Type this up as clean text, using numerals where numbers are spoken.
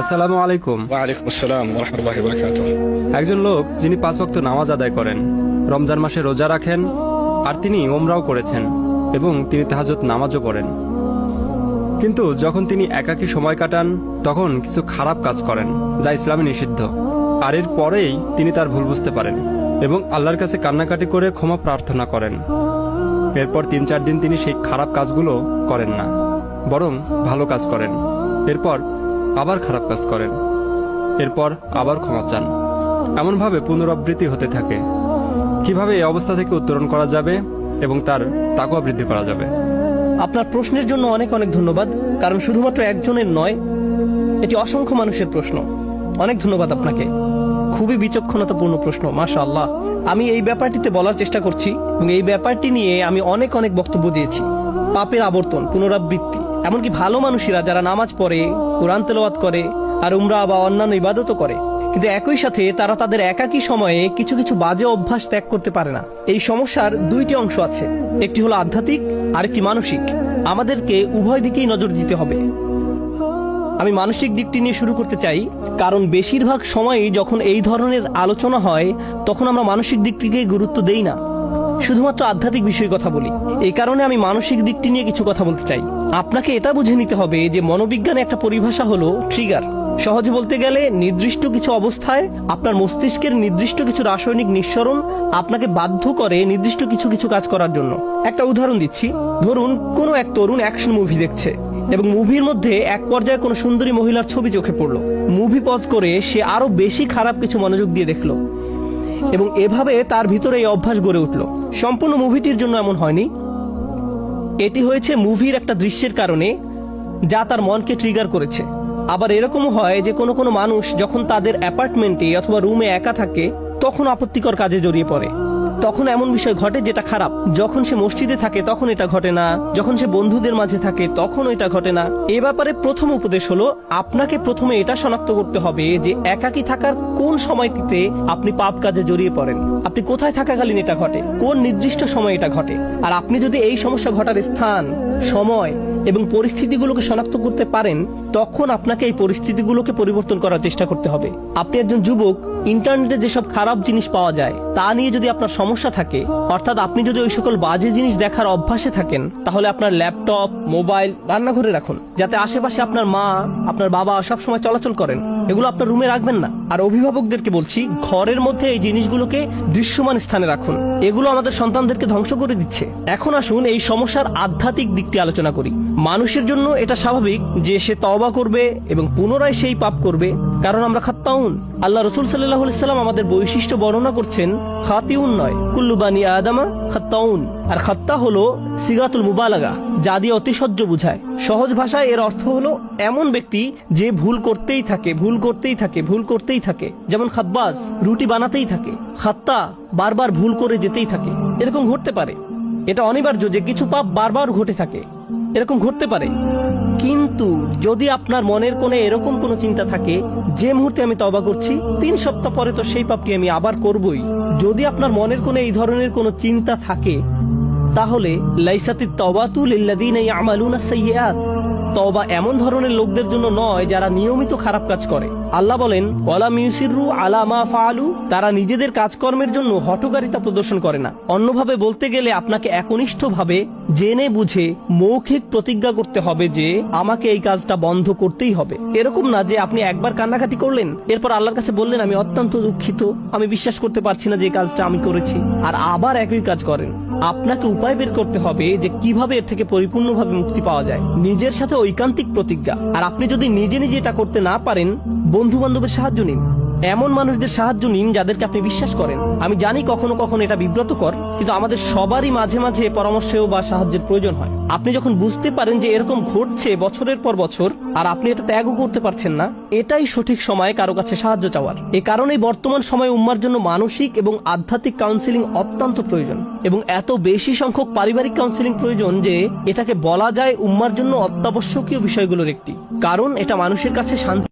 আসসালামু আলাইকুম। ওয়ালাইকুম আসসালাম ওয়া রাহমাতুল্লাহি ওয়া বারাকাতুহু। একজন লোক যিনি 5 ওয়াক্ত নামাজ আদায় করেন, রমজান মাসে রোজা রাখেন, আর তিনি ওমরাও করেছেন এবং তিনি তাহাজ্জুদ নামাজও পড়েন। কিন্তু যখন তিনি একাকী সময় কাটান তখন কিছু খারাপ কাজ করেন যা ইসলামে নিষিদ্ধ। আর এর পরেই তিনি তার ভুল বুঝতে পারেন এবং আল্লাহর কাছে কান্নাকাটি করে ক্ষমা প্রার্থনা করেন। এরপর 3-4 দিন তিনি সেই খারাপ কাজগুলো করেন না, বরং ভালো কাজ করেন। এরপর আবার খারাপ কাজ করেন, এরপর আবার ক্ষমা চান। এমনভাবে পুনরাবৃত্তি হতে থাকে। কিভাবে এই অবস্থা থেকে উত্তরণ করা যাবে এবং তার তাকওয়া বৃদ্ধি করা যাবে? আপনার প্রশ্নের জন্য অনেক অনেক ধন্যবাদ, কারণ শুধুমাত্র একজনের নয়, এটি অসংখ্য মানুষের প্রশ্ন। অনেক ধন্যবাদ আপনাকে। খুবই বিচক্ষণতাপূর্ণ প্রশ্ন, মাশাআল্লাহ। আমি এই ব্যাপারটিতে বলার চেষ্টা করছি এবং এই ব্যাপারটি নিয়ে আমি অনেক অনেক বক্তব্য দিয়েছি। পাপের আবর্তন, পুনরাবৃত্তি, এমনকি ভালো মানুষেরা যারা নামাজ পড়ে, কোরআন তেলাওয়াত করে আর উমরা বা অন্যান্য ইবাদতও করে, কিন্তু একই সাথে তারা তাদের একাকী সময়ে কিছু কিছু বাজে অভ্যাস ত্যাগ করতে পারে না। এই সমস্যার দুইটি অংশ আছে, একটি হলো আধ্যাত্মিক আর একটি মানসিক। আমাদেরকে উভয় দিকেই নজর দিতে হবে। আমি মানসিক দিকটি নিয়ে শুরু করতে চাই, কারণ বেশিরভাগ সময়ই যখন এই ধরনের আলোচনা হয় তখন আমরা মানসিক দিকটিকে গুরুত্ব দেই না, শুধুমাত্র আধ্যাত্মিক বিষয়ে কথা বলি। এই কারণে আমি মানসিক দিকটি নিয়ে কিছু কথা বলতে চাই। আপনাকে এটা বুঝে নিতে হবে যে মনোবিজ্ঞানে একটা পরিভাষা হলো ট্রিগার। সহজে বলতে গেলে নির্দিষ্ট কিছু অবস্থায় আপনার মস্তিষ্কের নির্দিষ্ট কিছু রাসায়নিক নিঃসরণ আপনাকে বাধ্য করে নির্দিষ্ট কিছু কিছু কাজ করার জন্য। একটা উদাহরণ দিচ্ছি। ধরুন কোনো এক তরুণ অ্যাকশন মুভি দেখছে এবং মুভির মধ্যে এক পর্যায়ে কোনো সুন্দরী মহিলার ছবি চোখে পড়লো। মুভি পজ করে সে আরো বেশি খারাপ কিছু মনোযোগ দিয়ে দেখলো এবং এভাবে তার ভিতরে এই অভ্যাস গড়ে উঠলো। সম্পূর্ণ মুভিটির জন্য এমন হয়নি, এটি হয়েছে মুভির একটা দৃশ্যের কারণে যা তার মনকে ট্রিগার করেছে। আবার এরকমও হয় যে কোনো কোনো মানুষ যখন তাদের অ্যাপার্টমেন্টে অথবা রুমে একা থাকে তখন আপত্তিকর কাজে জড়িয়ে পড়ে। তখন এমন বিষয় ঘটে যেটা খারাপ। যখন সে মসজিদে থাকে তখন এটা ঘটে না, যখন সে বন্ধুদের মাঝে থাকে তখন এটা ঘটে না। এ ব্যাপারে প্রথম উপদেশ হলো, আপনাকে প্রথমে এটা শনাক্ত করতে হবে যে একাকী থাকার কোন সময়টিতে আপনি পাপ কাজে জড়িয়ে পড়েন, আপনি কোথায় থাকাকালীন এটা ঘটে, কোন নির্দিষ্ট সময় এটা ঘটে। আর আপনি যদি এই সমস্যা ঘটার স্থান, সময় এবং পরিস্থিতিগুলোকে শনাক্ত করতে পারেন, তখন আপনাকে এই পরিস্থিতিগুলোকে পরিবর্তন করার চেষ্টা করতে হবে। আপনি একজন যুবক, ইন্টারনেটে যেসব খারাপ জিনিস পাওয়া যায় তা নিয়ে যদি আপনার সমস্যা থাকে, অর্থাৎ আপনি যদি ওই সকল বাজে জিনিস দেখার অভ্যাসে থাকেন, তাহলে আপনার ল্যাপটপ, মোবাইল রান্নাঘরে রাখুন, যাতে আশেপাশে আপনার মা, আপনার বাবা সবসময় চলাচল করেন। এগুলো আপনার রুমে রাখবেন না। আর অভিভাবকদেরকে বলছি, ঘরের মধ্যে এই জিনিসগুলোকে দৃশ্যমান স্থানে রাখুন। এগুলো আমাদের সন্তানদেরকে ধ্বংস করে দিচ্ছে। এখন আসুন এই সমস্যার আধ্যাত্মিক দিকটি আলোচনা করি। মানুষের জন্য এটা স্বাভাবিক যে সে তওবা করবে এবং পুনরায় সেই পাপ করবে, কারণ আমরা খাত্তাউন। আল্লাহ রাসূল সাল্লাল্লাহু আলাইহি সাল্লাম আমাদের বৈশিষ্ট্য বর্ণনা করছেন, খাতিউন নয়, কুল্লু বানি আদামা খাত্তাউন। আর খাত্তা হলো সিগাতুল মুবালাগা, যা দিয়ে অতিশয্য বুঝায়। সহজ ভাষায় এর অর্থ হলো এমন ব্যক্তি যে ভুল করতেই থাকে, ভুল করতেই থাকে, ভুল করতেই থাকে। যেমন খাব্বাজ রুটি বানাতেই থাকে, খাত্তা বারবার ভুল করে যেতেই থাকে। এরকম ঘটতে পারে, এটা অনিবার্য যে কিছু পাপ বারবার ঘটে থাকে, এরকম ঘটতে পারে। কিন্তু যদি আপনার মনের কোণে এরকম কোনো চিন্তা থাকে, যে মুহূর্তে আমি তওবা করছি 3 সপ্তাহ পরে তো সেই পাপটি আমি আবার করবই, যদি আপনার মনের কোণে এই ধরনের কোনো চিন্তা থাকে, তাহলে লাইসাতিত তাওবাতু লিল্লাযিনা ইয়ামালুনাস সাইয়্যাত, তওবা এমন ধরনের লোকদের জন্য নয় যারা নিয়মিত খারাপ কাজ করে। আল্লাহ বলেন, ওয়ালাম ইউসিররু আলা মা ফাআলু, তারা নিজেদের কাজকর্মের জন্য হঠকারিতা প্রদর্শন করে না। অন্যভাবে বলতে গেলে আপনাকে একনিষ্ঠভাবে জেনে বুঝে মৌখিক প্রতিজ্ঞা করতে হবে যে আমাকে এই কাজটা বন্ধ করতেই হবে। এরকম না যে আপনি একবার কান্নাকাটি করলেন, এরপর আল্লাহর কাছে বললেন আমি অত্যন্ত দুঃখিত, আমি বিশ্বাস করতে পারছি না যে এই কাজটা আমি করেছি, আর আবার একই কাজ করেন। আপনাকে উপায় বের করতে হবে যে কিভাবে এর থেকে পরিপূর্ণভাবে মুক্তি পাওয়া যায়। নিজের সাথে ঐকান্তিক প্রতিজ্ঞা। আর আপনি যদি নিজে নিজে এটা করতে না পারেন, বন্ধু বান্ধবের সাহায্য নিন, এমন মানুষদের সাহায্য নিন যাদেরকে আপনি বিশ্বাস করেন। আমি জানি কখনো কখনো এটা বিব্রতকর, কিন্তু আমাদের সবারই মাঝে মাঝে পরামর্শেও বা সাহায্যের প্রয়োজন হয়। আপনি যখন বুঝতে পারেন যে এরকম ঘটছে বছরের পর বছর আর আপনি এটা ত্যাগও করতে পারছেন না, এটাই সঠিক সময় কারো কাছে সাহায্য চাওয়ার। এই কারণেই বর্তমান সময়ে উম্মার জন্য মানসিক এবং আধ্যাত্মিক কাউন্সিলিং অত্যন্ত প্রয়োজন, এবং এত বেশি সংখ্যক পারিবারিক কাউন্সিলিং প্রয়োজন যে এটাকে বলা যায় উম্মার জন্য অত্যাবশ্যকীয় বিষয়গুলোর একটি, কারণ এটা মানুষের কাছে শান্তি